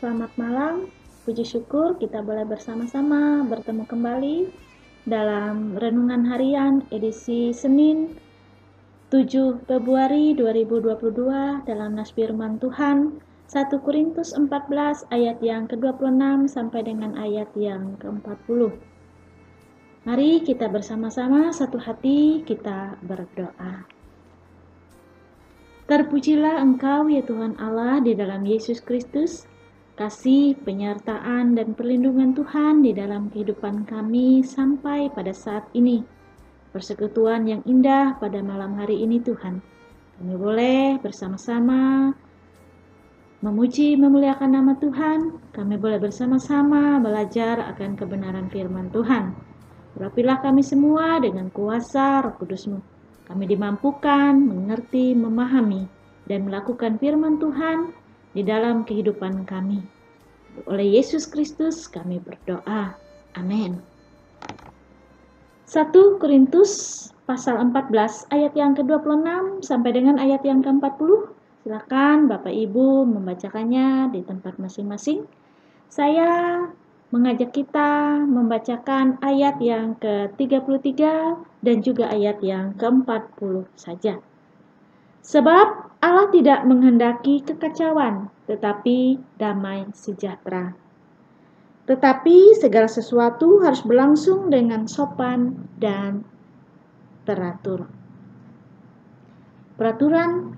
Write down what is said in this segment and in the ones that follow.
Selamat malam, puji syukur kita boleh bersama-sama bertemu kembali dalam Renungan Harian edisi Senin 7 Februari 2022 dalam nas firman Tuhan 1 Korintus 14 ayat yang ke-26 sampai dengan ayat yang ke-40. Mari kita bersama-sama satu hati kita berdoa. Terpujilah Engkau ya Tuhan Allah di dalam Yesus Kristus. Kasih, penyertaan, dan perlindungan Tuhan di dalam kehidupan kami sampai pada saat ini. Persekutuan yang indah pada malam hari ini Tuhan. Kami boleh bersama-sama memuji, memuliakan nama Tuhan. Kami boleh bersama-sama belajar akan kebenaran firman Tuhan. Urapilah kami semua dengan kuasa Roh Kudus-Mu. Kami dimampukan, mengerti, memahami, dan melakukan firman Tuhan di dalam kehidupan kami. Oleh Yesus Kristus kami berdoa. Amin. 1 Korintus pasal 14 ayat yang ke-26 sampai dengan ayat yang ke-40. Silakan Bapak Ibu membacakannya di tempat masing-masing. Saya mengajak kita membacakan ayat yang ke-33 dan juga ayat yang ke-40 saja. Sebab Allah tidak menghendaki kekacauan, tetapi damai sejahtera. Tetapi segala sesuatu harus berlangsung dengan sopan dan teratur. Peraturan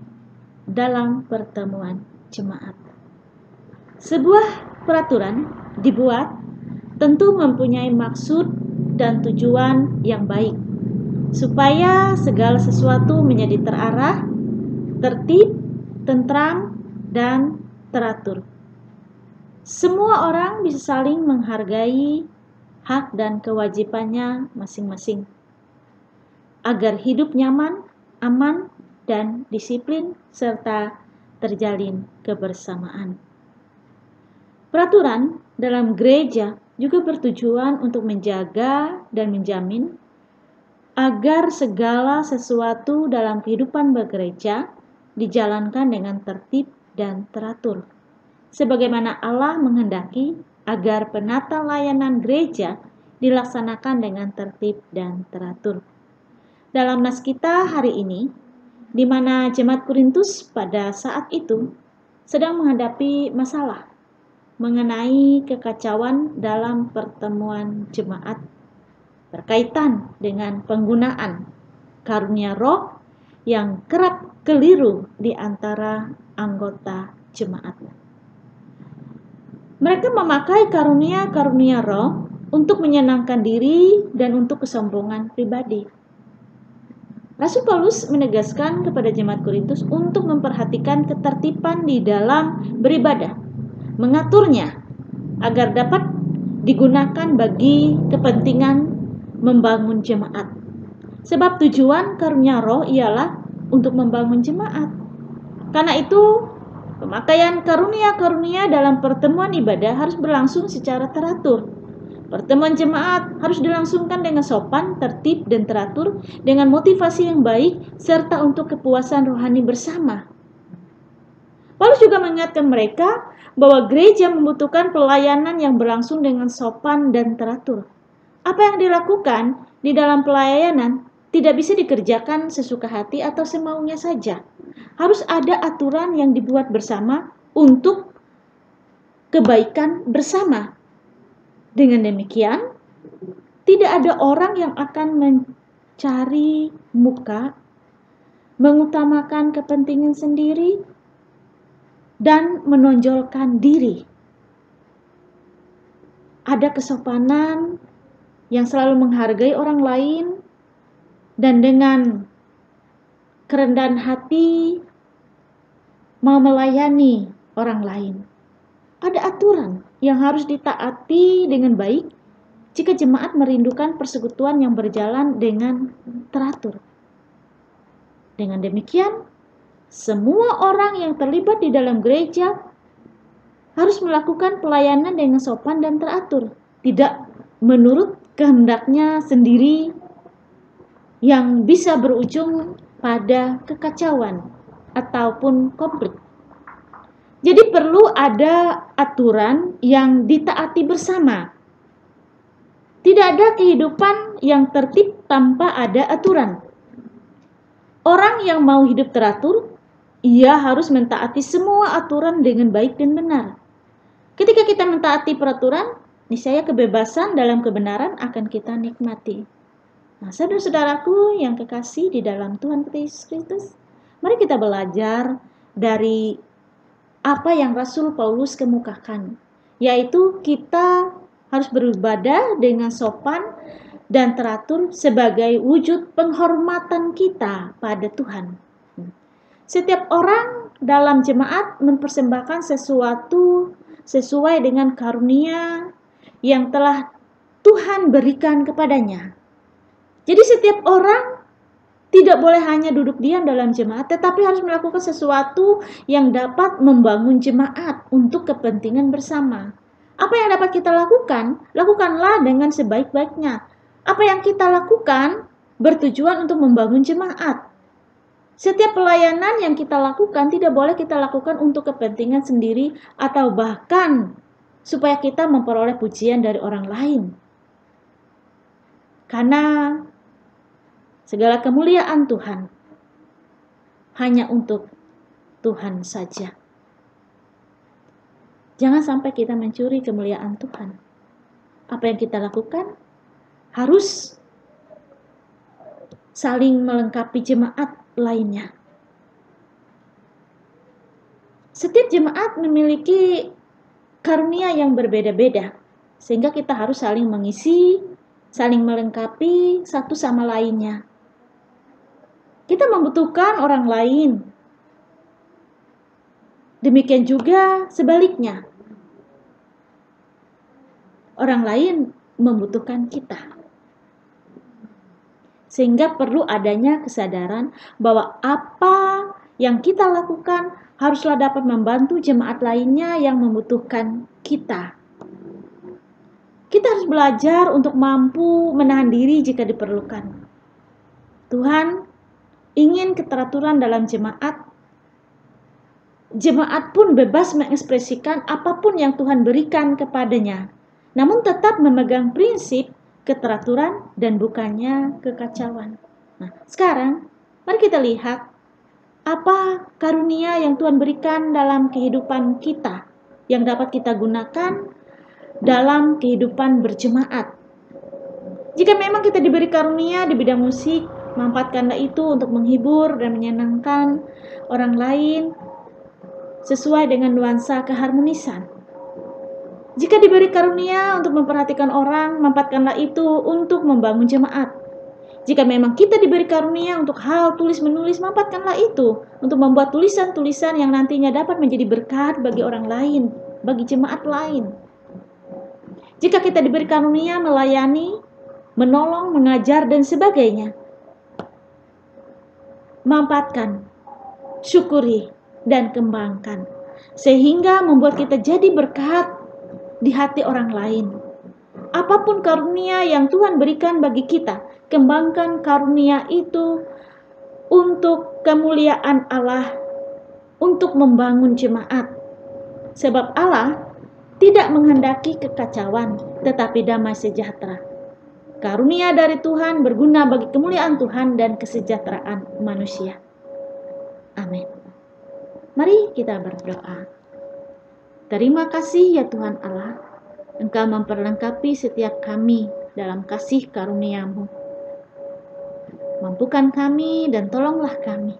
dalam pertemuan jemaat. Sebuah peraturan dibuat tentu mempunyai maksud dan tujuan yang baik, supaya segala sesuatu menjadi terarah, tertib, tentram, dan teratur. Semua orang bisa saling menghargai hak dan kewajibannya masing-masing, agar hidup nyaman, aman, dan disiplin, serta terjalin kebersamaan. Peraturan dalam gereja juga bertujuan untuk menjaga dan menjamin agar segala sesuatu dalam kehidupan bergereja dijalankan dengan tertib dan teratur. Sebagaimana Allah menghendaki agar penata layanan gereja dilaksanakan dengan tertib dan teratur. Dalam nas kita hari ini, di mana jemaat Korintus pada saat itu sedang menghadapi masalah mengenai kekacauan dalam pertemuan jemaat berkaitan dengan penggunaan karunia roh yang kerap keliru di antara anggota jemaat. Mereka memakai karunia-karunia roh untuk menyenangkan diri dan untuk kesombongan pribadi. Rasul Paulus menegaskan kepada jemaat Korintus untuk memperhatikan ketertiban di dalam beribadah, mengaturnya agar dapat digunakan bagi kepentingan membangun jemaat. Sebab tujuan karunia roh ialah untuk membangun jemaat. Karena itu, pemakaian karunia-karunia dalam pertemuan ibadah harus berlangsung secara teratur. Pertemuan jemaat harus dilangsungkan dengan sopan, tertib, dan teratur dengan motivasi yang baik serta untuk kepuasan rohani bersama. Paulus juga mengingatkan mereka bahwa gereja membutuhkan pelayanan yang berlangsung dengan sopan dan teratur. Apa yang dilakukan di dalam pelayanan tidak bisa dikerjakan sesuka hati atau semaunya saja. Harus ada aturan yang dibuat bersama untuk kebaikan bersama. Dengan demikian, tidak ada orang yang akan mencari muka, mengutamakan kepentingan sendiri, dan menonjolkan diri. Ada kesopanan yang selalu menghargai orang lain dan dengan kerendahan hati mau melayani orang lain. Ada aturan yang harus ditaati dengan baik jika jemaat merindukan persekutuan yang berjalan dengan teratur. Dengan demikian, semua orang yang terlibat di dalam gereja harus melakukan pelayanan dengan sopan dan teratur, tidak menurut kehendaknya sendiri yang bisa berujung pada kekacauan ataupun konflik. Jadi perlu ada aturan yang ditaati bersama. Tidak ada kehidupan yang tertib tanpa ada aturan. Orang yang mau hidup teratur, ia harus mentaati semua aturan dengan baik dan benar. Ketika kita mentaati peraturan, niscaya kebebasan dalam kebenaran akan kita nikmati. Nah, saudara-saudaraku yang kekasih di dalam Tuhan kita Yesus Kristus, mari kita belajar dari apa yang Rasul Paulus kemukakan, yaitu kita harus beribadah dengan sopan dan teratur sebagai wujud penghormatan kita pada Tuhan. Setiap orang dalam jemaat mempersembahkan sesuatu sesuai dengan karunia yang telah Tuhan berikan kepadanya. Jadi setiap orang tidak boleh hanya duduk diam dalam jemaat, tetapi harus melakukan sesuatu yang dapat membangun jemaat untuk kepentingan bersama. Apa yang dapat kita lakukan? Lakukanlah dengan sebaik-baiknya. Apa yang kita lakukan bertujuan untuk membangun jemaat. Setiap pelayanan yang kita lakukan tidak boleh kita lakukan untuk kepentingan sendiri atau bahkan supaya kita memperoleh pujian dari orang lain. Karena segala kemuliaan Tuhan hanya untuk Tuhan saja. Jangan sampai kita mencuri kemuliaan Tuhan. Apa yang kita lakukan harus saling melengkapi jemaat lainnya. Setiap jemaat memiliki karunia yang berbeda-beda, sehingga kita harus saling mengisi, saling melengkapi satu sama lainnya. Kita membutuhkan orang lain. Demikian juga sebaliknya. Orang lain membutuhkan kita. Sehingga perlu adanya kesadaran bahwa apa yang kita lakukan haruslah dapat membantu jemaat lainnya yang membutuhkan kita. Kita harus belajar untuk mampu menahan diri jika diperlukan. Tuhan ingin keteraturan dalam jemaat. Jemaat pun bebas mengekspresikan apapun yang Tuhan berikan kepadanya, namun tetap memegang prinsip keteraturan dan bukannya kekacauan. Nah, sekarang mari kita lihat apa karunia yang Tuhan berikan dalam kehidupan kita yang dapat kita gunakan dalam kehidupan berjemaat. Jika memang kita diberi karunia di bidang musik, manfaatkanlah itu untuk menghibur dan menyenangkan orang lain sesuai dengan nuansa keharmonisan. Jika diberi karunia untuk memperhatikan orang, manfaatkanlah itu untuk membangun jemaat. Jika memang kita diberi karunia untuk hal tulis-menulis, manfaatkanlah itu untuk membuat tulisan-tulisan yang nantinya dapat menjadi berkat bagi orang lain, bagi jemaat lain. Jika kita diberi karunia melayani, menolong, mengajar, dan sebagainya, manfaatkan, syukuri, dan kembangkan, sehingga membuat kita jadi berkat di hati orang lain. Apapun karunia yang Tuhan berikan bagi kita, kembangkan karunia itu untuk kemuliaan Allah, untuk membangun jemaat. Sebab Allah tidak menghendaki kekacauan, tetapi damai sejahtera. Karunia dari Tuhan berguna bagi kemuliaan Tuhan dan kesejahteraan manusia. Amin. Mari kita berdoa. Terima kasih ya Tuhan Allah, Engkau memperlengkapi setiap kami dalam kasih karunia-Mu. Mampukan kami dan tolonglah kami,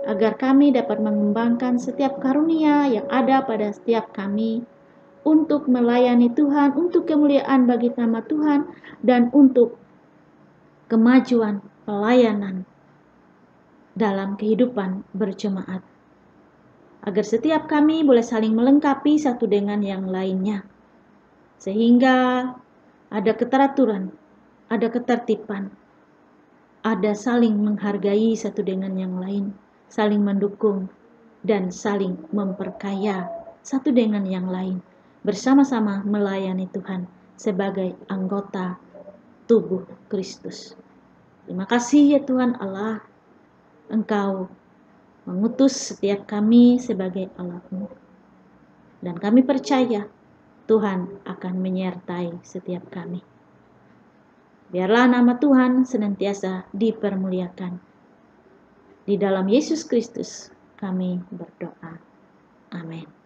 agar kami dapat mengembangkan setiap karunia yang ada pada setiap kami, untuk melayani Tuhan, untuk kemuliaan bagi nama Tuhan, dan untuk kemajuan pelayanan dalam kehidupan berjemaat. Agar setiap kami boleh saling melengkapi satu dengan yang lainnya. Sehingga ada keteraturan, ada ketertiban, ada saling menghargai satu dengan yang lain, saling mendukung, dan saling memperkaya satu dengan yang lain. Bersama-sama melayani Tuhan sebagai anggota tubuh Kristus. Terima kasih ya Tuhan Allah, Engkau mengutus setiap kami sebagai Allah-Mu. Dan kami percaya Tuhan akan menyertai setiap kami. Biarlah nama Tuhan senantiasa dipermuliakan. Di dalam Yesus Kristus kami berdoa. Amin.